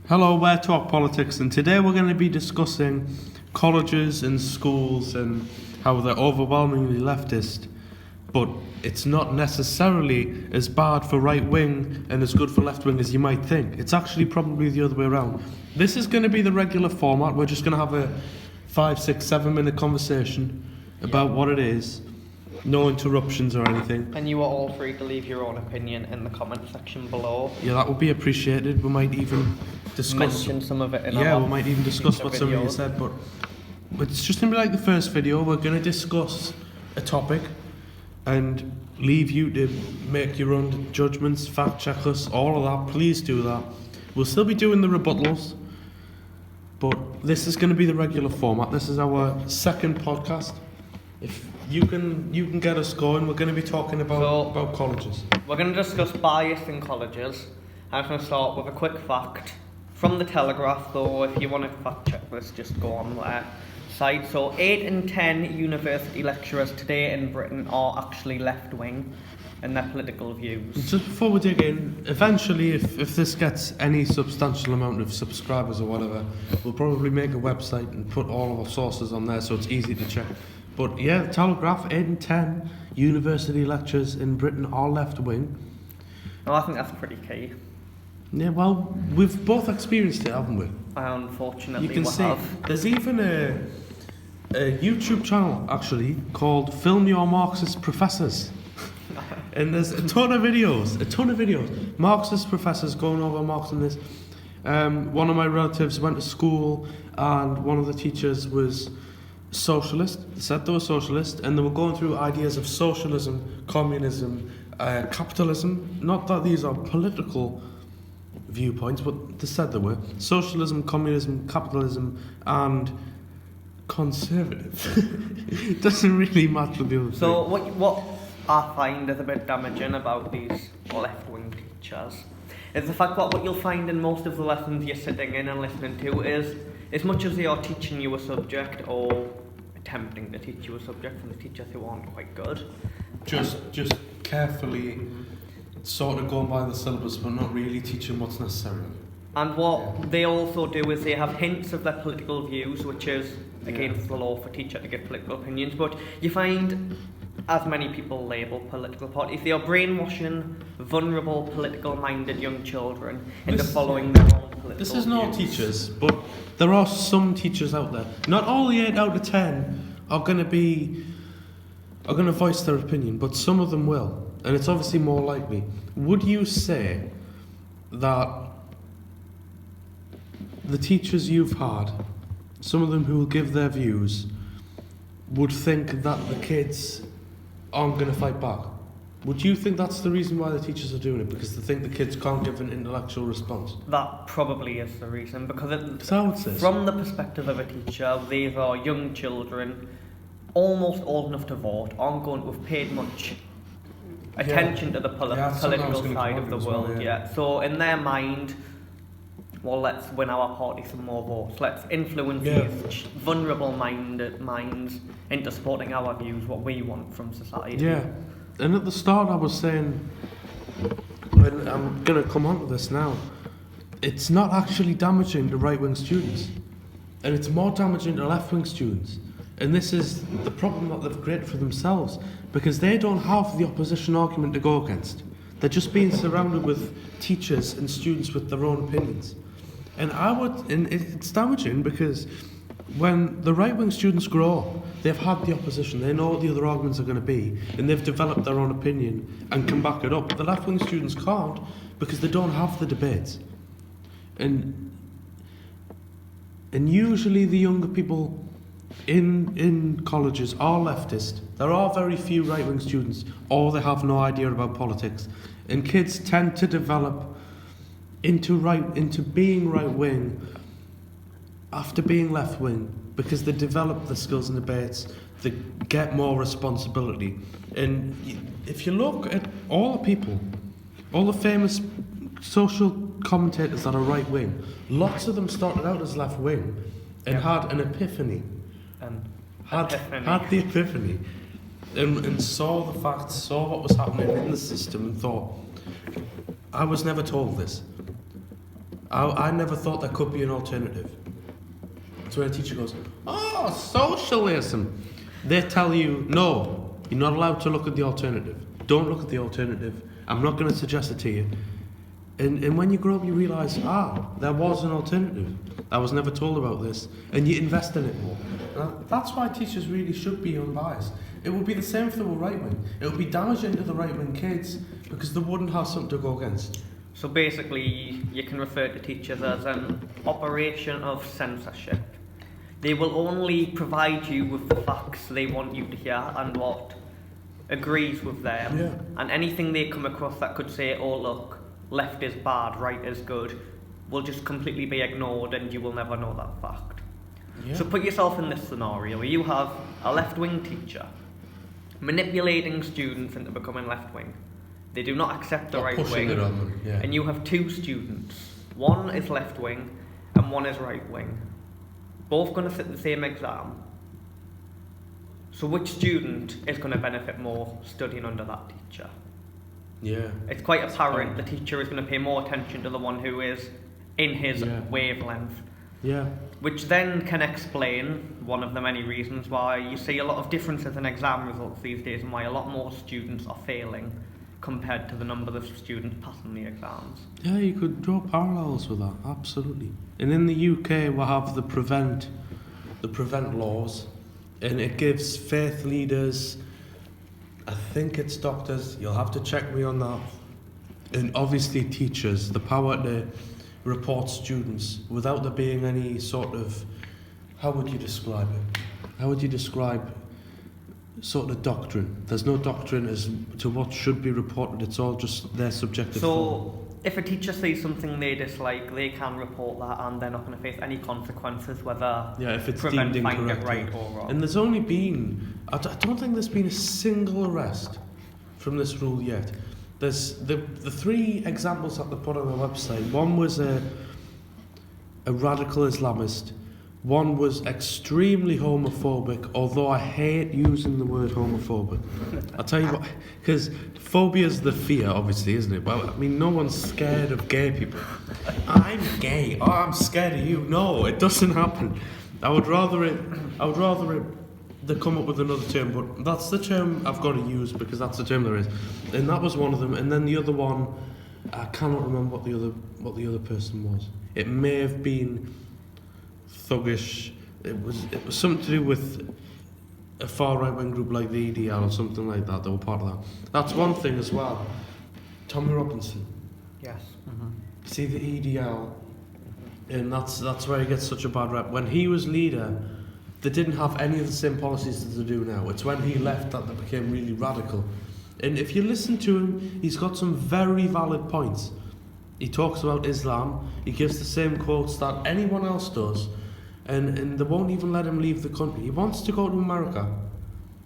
Hello, we're Talk Politics, and today we're going to be discussing colleges and schools and how they're overwhelmingly leftist, but it's not necessarily as bad for right wing and as good for left wing as you might think. It's actually probably the other way around. This is going to be the regular format. We're just going to have a 5, 6, 7 minute conversation about what it is. No interruptions or anything. And you are all free to leave your own opinion in the comment section below. Yeah, that would be appreciated. We might even discuss some of it in we might even discuss what some of you said, but it's just going to be like the first video. We're going to discuss a topic and leave you to make your own judgments, fact check us, all of that. Please do that. We'll still be doing the rebuttals, but this is going to be the regular format. This is our second podcast. If you can get us going, we're going to be talking about colleges. We're going to discuss bias in colleges. I'm going to start with a quick fact from the Telegraph, though if you want to fact check this, just go on their site. So 8 in 10 university lecturers today in Britain are actually left-wing in their political views. Just before we dig in, eventually if this gets any substantial amount of subscribers or whatever, we'll probably make a website and put all of our sources on there so it's easy to check. But yeah, the Telegraph, 8 in 10 university lecturers in Britain are left-wing. No, I think that's pretty key. Yeah, well, we've both experienced it, haven't we? Unfortunately, you can see, there's even a YouTube channel, actually, called Film Your Marxist Professors. And there's a ton of videos. Marxist professors going over Marx and this. One of my relatives went to school and one of the teachers was socialist. They said they were socialist and they were going through ideas of socialism, communism, capitalism. Not that these are political viewpoints, but they said they were. Socialism, communism, capitalism and conservative. It doesn't really match with the other So what I find is a bit damaging about these left-wing teachers is the fact that what you'll find in most of the lessons you're sitting in and listening to is, as much as they are teaching you a subject or attempting to teach you a subject from the teachers who aren't quite good, just carefully sort of going by the syllabus but not really teaching what's necessary. And what they also do is they have hints of their political views, which is against the law for a teacher to give political opinions, but you find, as many people label political parties, they are brainwashing vulnerable, political-minded young children into following their own political This is not teachers, but there are some teachers out there. Not all the 8 out of 10 are going to voice their opinion, but some of them will, and it's obviously more likely. Would you say that the teachers you've had, some of them who will give their views, would think that the kids aren't going to fight back? Would you think that's the reason why the teachers are doing it? Because they think the kids can't give an intellectual response? That probably is the reason, because from the perspective of a teacher, these are young children, almost old enough to vote, aren't going to have paid much attention to the political side of the world yet. So in their mind, well, let's win our party some more votes. Let's influence these vulnerable minds into supporting our views, what we want from society. Yeah, and at the start I was saying, and I'm going to come on to this now, it's not actually damaging to right-wing students, and it's more damaging to left-wing students. And this is the problem that they've created for themselves, because they don't have the opposition argument to go against. They're just being surrounded with teachers and students with their own opinions. And it's damaging because when the right-wing students grow up, they've had the opposition, they know what the other arguments are going to be, and they've developed their own opinion and can back it up. But the left-wing students can't because they don't have the debates. And usually the younger people in colleges are leftist. There are very few right-wing students, or they have no idea about politics. And kids tend to develop into being right-wing after being left-wing because they develop the skills and debates, they get more responsibility. And if you look at all the famous social commentators that are right-wing, lots of them started out as left-wing and had an epiphany. Had the epiphany and saw the facts, saw what was happening in the system and thought, I was never told this. I never thought there could be an alternative. So when a teacher goes, oh, socialism, they tell you, no, you're not allowed to look at the alternative. Don't look at the alternative. I'm not going to suggest it to you. And when you grow up, you realise, there was an alternative. I was never told about this. And you invest in it more. That's why teachers really should be unbiased. It would be the same if they were right-wing. It would be damaging to the right-wing kids because they wouldn't have something to go against. So basically, you can refer to teachers as an operation of censorship. They will only provide you with the facts they want you to hear and what agrees with them. Yeah. And anything they come across that could say, oh look, left is bad, right is good, will just completely be ignored and you will never know that fact. Yeah. So put yourself in this scenario where you have a left-wing teacher manipulating students into becoming left-wing. They do not accept the right pushing wing. it on them, yeah. And you have two students. One is left-wing and one is right-wing. Both going to sit the same exam. So which student is going to benefit more studying under that teacher? Yeah. It's quite apparent the teacher is going to pay more attention to the one who is in his wavelength. Yeah. Which then can explain one of the many reasons why you see a lot of differences in exam results these days and why a lot more students are failing compared to the number of students passing the exams. Yeah, you could draw parallels with that, absolutely. And in the UK, we have the prevent laws, and it gives faith leaders, I think it's doctors, you'll have to check me on that, and obviously teachers, the power to report students without there being any sort of, how would you describe it? How would you describe sort of doctrine? There's no doctrine as to what should be reported, it's all just their subjective So, if a teacher sees something they dislike, they can report that and they're not going to face any consequences, whether if it's prevent deemed finding it incorrect. right or wrong. And there's only been, I don't think there's been a single arrest from this rule yet. There's the three examples that they put on their website. One was a radical Islamist. One was extremely homophobic, although I hate using the word homophobic. I'll tell you what, because phobia is the fear, obviously, isn't it? Well, I mean, no one's scared of gay people. I'm gay. Oh, I'm scared of you. No, it doesn't happen. I would rather they come up with another term, but that's the term I've got to use because that's the term there is. And that was one of them. And then the other one, I cannot remember what the other person was. It may have been thuggish. It was something to do with a far right wing group like the EDL or something like that. They were part of that. That's one thing as well. Tommy Robinson. Yes. See the EDL, and that's where he gets such a bad rep. When he was leader, they didn't have any of the same policies as they do now. It's when he left that they became really radical. And if you listen to him, he's got some very valid points. He talks about Islam. He gives the same quotes that anyone else does. And they won't even let him leave the country. He wants to go to America,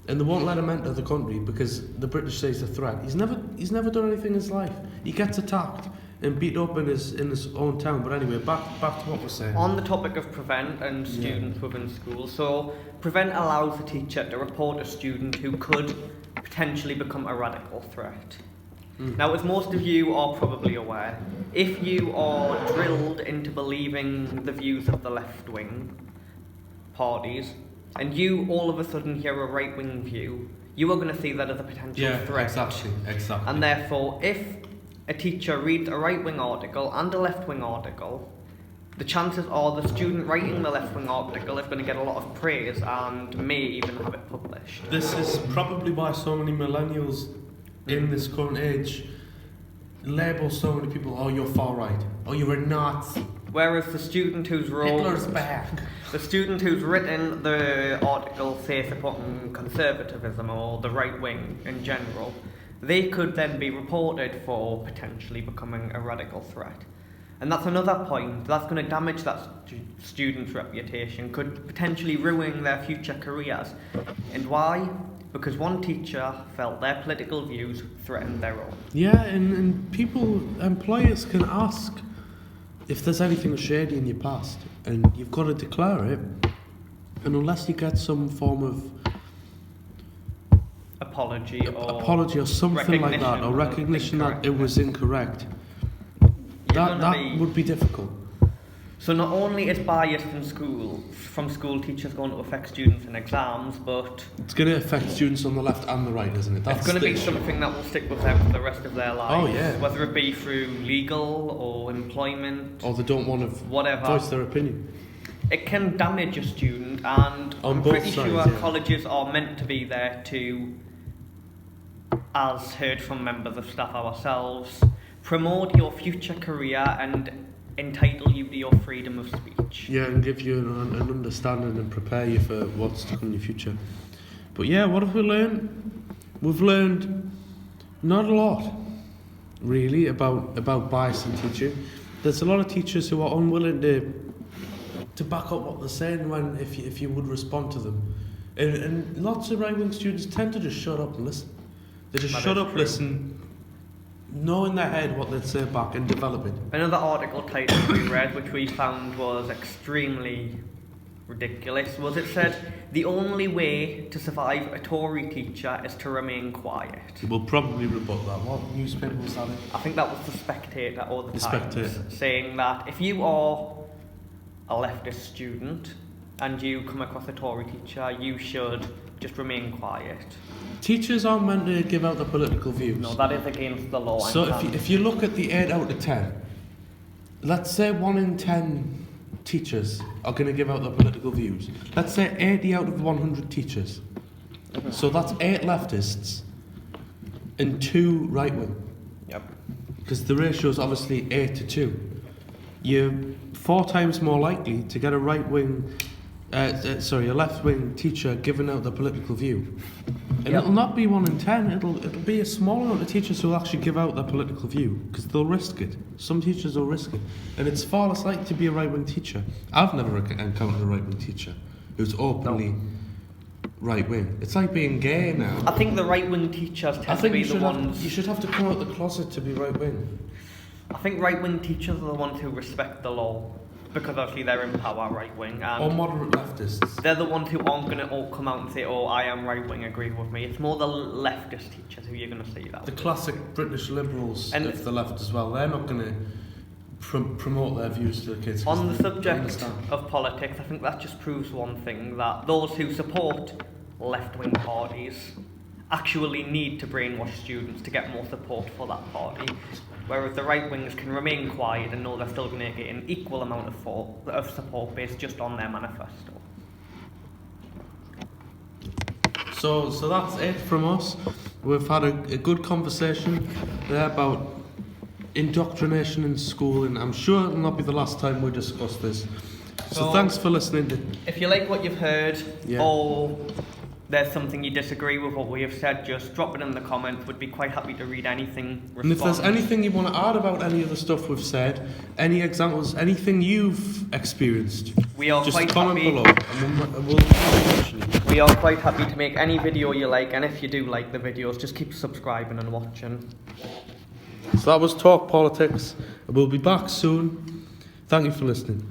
and they won't let him enter the country because the British say it's a threat. He's never done anything in his life. He gets attacked and beat up in his own town. But anyway, back to what we're saying. On the topic of prevent and students within school, so prevent allows the teacher to report a student who could potentially become a radical threat. Now, as most of you are probably aware, if you are drilled into believing the views of the left-wing parties, and you all of a sudden hear a right-wing view, you are going to see that as a potential threat. Exactly. And therefore, if a teacher reads a right-wing article and a left-wing article, the chances are the student writing the left-wing article is going to get a lot of praise and may even have it published. This is probably why so many millennials in this current age label so many people, oh, you're far right, oh, you're a Nazi. Whereas the student who's Hitler's back. The student who's written the article, say, supporting conservatism or the right wing in general, they could then be reported for potentially becoming a radical threat. And that's another point. That's going to damage that student's reputation, could potentially ruin their future careers. And why? Because one teacher felt their political views threatened their own. Yeah, and employers can ask if there's anything shady in your past, and you've got to declare it. And unless you get some form of apology or something like that, or recognition that it was incorrect, that would be difficult. So not only is bias from school teachers going to affect students in exams, but it's going to affect students on the left and the right, isn't it? That's it's going to be issue. something that will stick with them for the rest of their lives. Oh, yeah. Whether it be through legal or employment. Or they don't want to whatever. voice their opinion. It can damage a student, and On I'm both pretty sides, sure yeah. colleges are meant to be there to, as heard from members of staff ourselves, promote your future career and entitle you to your freedom of speech. Yeah, and give you an understanding and prepare you for what's to come in the future. But yeah, what have we learned? We've learned not a lot, really, about bias in teaching. There's a lot of teachers who are unwilling to back up what they're saying when if you would respond to them. And lots of right-wing students tend to just shut up and listen. They just shut up, listen, know in their head what they'd say back and develop it. Another article title we read, which we found was extremely ridiculous, was it said, the only way to survive a Tory teacher is to remain quiet. We'll probably rebut that. What newspaper was that in? I think that was The Spectator or The Times, Spectator. saying that if you are a leftist student and you come across a Tory teacher, you should just remain quiet. Teachers aren't meant to give out their political views. No, that is against the law. So if you look at the 8 out of 10, let's say 1 in 10 teachers are going to give out their political views. Let's say 80 out of 100 teachers. So that's 8 leftists and 2 right wing. Yep. Because the ratio is obviously 8 to 2. You're 4 times more likely to get a a left-wing teacher giving out their political view. And Yep. it'll not be 1 in 10, it'll be a small amount of teachers who'll actually give out their political view, because they'll risk it. Some teachers will risk it. And it's far less likely to be a right-wing teacher. I've never encountered a right-wing teacher who's openly right-wing. It's like being gay now. I think the right-wing teachers tend to be the ones... You should have to come out the closet to be right-wing. I think right-wing teachers are the ones who respect the law, because obviously they're in power, right-wing, and Or moderate leftists. they're the ones who aren't going to all come out and say, oh, I am right-wing, agree with me. It's more the leftist teachers who you're going to see that. The classic British liberals And of the left as well, they're not going to promote their views to the kids. On the they subject understand. of politics, I think that just proves one thing, that those who support left-wing parties actually need to brainwash students to get more support for that party, whereas the right-wings can remain quiet and know they're still going to get an equal amount of support based just on their manifesto. So that's it from us. We've had a good conversation there about indoctrination in school, and I'm sure it'll not be the last time we discuss this. So thanks for listening. If you like what you've heard, Yeah. or there's something you disagree with what we have said, just drop it in the comments. We'd be quite happy to read anything, respond. And if there's anything you want to add about any of the stuff we've said, any examples, anything you've experienced, we are just quite comment happy. below and we'll We are quite happy to make any video you like, and if you do like the videos, just keep subscribing and watching. So that was Talk Politics. We'll be back soon. Thank you for listening.